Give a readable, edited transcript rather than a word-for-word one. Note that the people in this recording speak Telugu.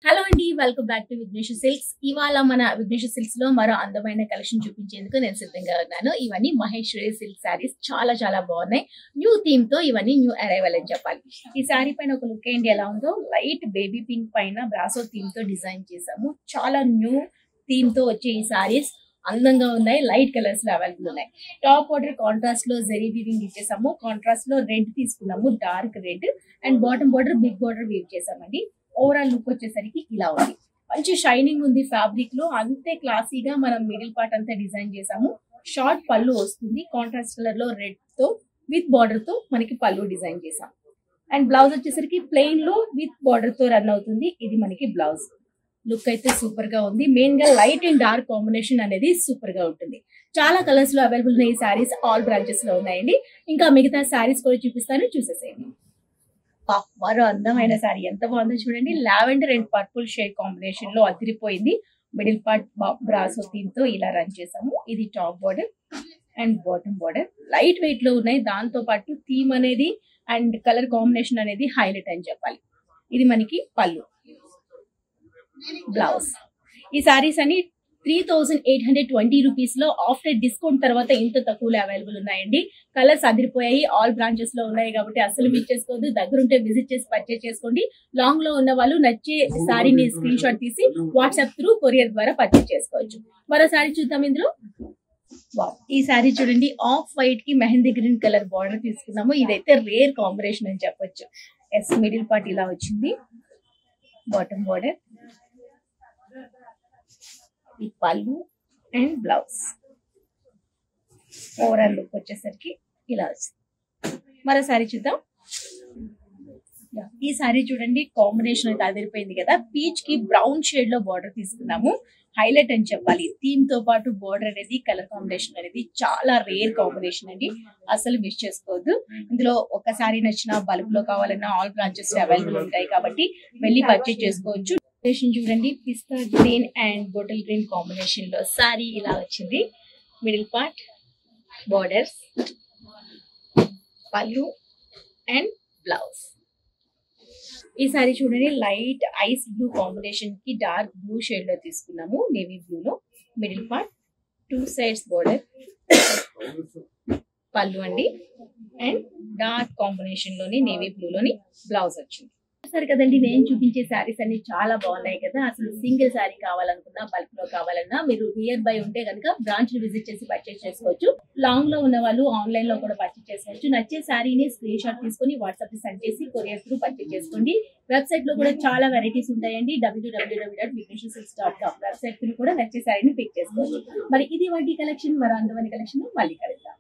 హలో అండి, welcome back to Vignesh silks. ఇవాళ మన విఘ్నేష్ సిల్క్స్ లో మరో అందమైన కలెక్షన్ చూపించేందుకు నేను సిద్ధంగా ఉన్నాను. ఇవన్నీ మహేశ్వరి సిల్క్ శారీస్ చాలా చాలా బాగున్నాయి. న్యూ థీమ్ తో ఇవన్నీ న్యూ అరైవల్ అని చెప్పాలి. ఈ శారీ పైన ఒక లుక్ ఏంటి ఎలా ఉందో, లైట్ బేబీ పింక్ పైన బ్రాసో థీమ్ తో డిజైన్ చేసాము. చాలా న్యూ థీమ్ తో వచ్చే ఈ శారీస్ అందంగా ఉన్నాయి. లైట్ కలర్స్ లో అవైలబుల్ ఉన్నాయి. టాప్ బార్డర్ కాంట్రాస్ట్ లో జెరీ వీవింగ్ ఇచ్చేసాము. కాంట్రాస్ట్ లో రెడ్ తీసుకున్నాము, dark red. And bottom border big border weave చేసామండి. ఓవరాల్ లుక్ వచ్చేసరికి ఇలా ఉంది. మంచి షైనింగ్ ఉంది ఫ్యాబ్రిక్ లో. అంతే క్లాసీగా మనం మిడిల్ పార్ట్ అంతా డిజైన్ చేసాము. షార్ట్ పళ్ళు వస్తుంది. కాంట్రాస్ట్ కలర్ లో రెడ్ తో విత్ బార్డర్ తో మనకి పళ్ళు డిజైన్ చేసాం. అండ్ బ్లౌజ్ వచ్చేసరికి ప్లెయిన్ లో విత్ బార్డర్ తో రన్ అవుతుంది. ఇది మనకి బ్లౌజ్. లుక్ అయితే సూపర్ గా ఉంది. మెయిన్ గా లైట్ అండ్ డార్క్ కాంబినేషన్ అనేది సూపర్ గా ఉంటుంది. చాలా కలర్స్ లో అవైలబుల్ ఉన్నాయి. ఈ శారీస్ ఆల్ బ్రాంచెస్ లో ఉన్నాయండి. ఇంకా మిగతా శారీస్ కూడా చూపిస్తాను, చూసేసేయండి. మరో అందమైన శారీ ఎంత బాగుందో చూడండి. Lavender and purple shade combination లో అదిరిపోయింది. మిడిల్ పార్ట్ బ్రాసో థీమ్ తో ఇలా రన్ చేసాము. ఇది top border and bottom border light weight లో ఉన్నాయి. దాంతో పాటు థీమ్ అనేది అండ్ కలర్ కాంబినేషన్ అనేది హైలైట్ అని చెప్పాలి. ఇది మనకి పళ్ళు, బ్లౌజ్. ఈ శారీస్ అన్ని 3820 రూపీస్ లో ఆఫ్టర్ డిస్కౌంట్ తర్వాత ఇంత తక్కువలో అవైలబుల్ ఉన్నాయండి. కలర్స్ అదిరిపోయాయి. ఆల్ బ్రాంచెస్ లో ఉన్నాయి కాబట్టి అసలు మిస్ చేసుకోవద్దు. దగ్గరుంటే విజిట్ చేసి పర్చేస్ చేసుకోండి. లాంగ్ లో ఉన్న వాళ్ళు నచ్చే శారీని స్క్రీన్ షాట్ తీసి వాట్సాప్ త్రూ కొరియర్ ద్వారా పర్చేస్ చేసుకోవచ్చు. మరో శారీ చూద్దాం. ఇందులో ఈ శారీ చూడండి. ఆఫ్ వైట్ కి మెహందీ గ్రీన్ కలర్ బార్డర్ తీసుకున్నాము. ఇదైతే రేర్ కాంబినేషన్ అని చెప్పొచ్చు. ఎస్, మిడిల్ పార్ట్ ఇలా వచ్చింది. బాటమ్ బార్డర్, ఈ పళ్ళు అండ్ బ్లౌజ్. ఓవరాల్ లుక్ వచ్చేసరికి ఇలా వచ్చింది. మరో శారీ చూద్దాం. ఈ శారీ చూడండి. కాంబినేషన్ అయితే అదిరిపోయింది కదా. పీచ్ కి బ్రౌన్ షేడ్ లో బార్డర్ తీసుకున్నాము. హైలైట్ అని చెప్పాలి. థీమ్ తో పాటు బార్డర్ అనేది, కలర్ కాంబినేషన్ అనేది చాలా రేర్ కాంబినేషన్ అండి. అసలు మిస్ చేసుకోవద్దు. ఇందులో ఒక శారీ నచ్చిన బల్క్ లో కావాలన్నా ఆల్ బ్రాంచెస్ అవైలబుల్ ఉంటాయి కాబట్టి వెళ్ళి పర్చేస్ చేసుకోవచ్చు. చూడండి. పిస్తా green and bottle green combination లో సారీ ఇలా వచ్చింది. Middle part, borders, pallu and blouse. ఈ సారీ చూడండి. లైట్ ఐస్ బ్లూ కాంబినేషన్ కి డార్క్ బ్లూ షేడ్ లో తీసుకున్నాము. నేవీ బ్లూ లో middle part, 2 sides border, pallu అండి. అండ్ డార్క్ కాంబినేషన్ లోని నేవీ బ్లూ లోని బ్లౌజ్ వచ్చింది. సరే కదండి, నేను చూపించే శారీస్ అన్ని చాలా బాగున్నాయి కదా. అసలు సింగిల్ శారీ కావాలనుకున్నా, బల్క్ లో కావాలన్నా మీరు నియర్ బై ఉంటే కనుక బ్రాంచ్ ని విజిట్ చేసి పర్చేస్ చేసుకోవచ్చు. లాంగ్ లో ఉన్న వాళ్ళు ఆన్లైన్ లో కూడా పర్చేస్ చేసుకోవచ్చు. నచ్చే శారీని స్క్రీన్ షాట్ తీసుకుని వాట్సాప్ కి సెండ్ చేసి కొరియర్ త్రూ పర్చేస్ చేసుకోండి. వెబ్సైట్ లో కూడా చాలా వెరైటీస్ ఉంటాయండి. www.vigneshsilks.com వెబ్సైట్ కి కూడా నచ్చే శారీని పిక్ చేసుకోవచ్చు. మరి ఇది వాటి కలెక్షన్. మరో అందమైన కలెక్షన్ మళ్ళీ కలుద్దాం.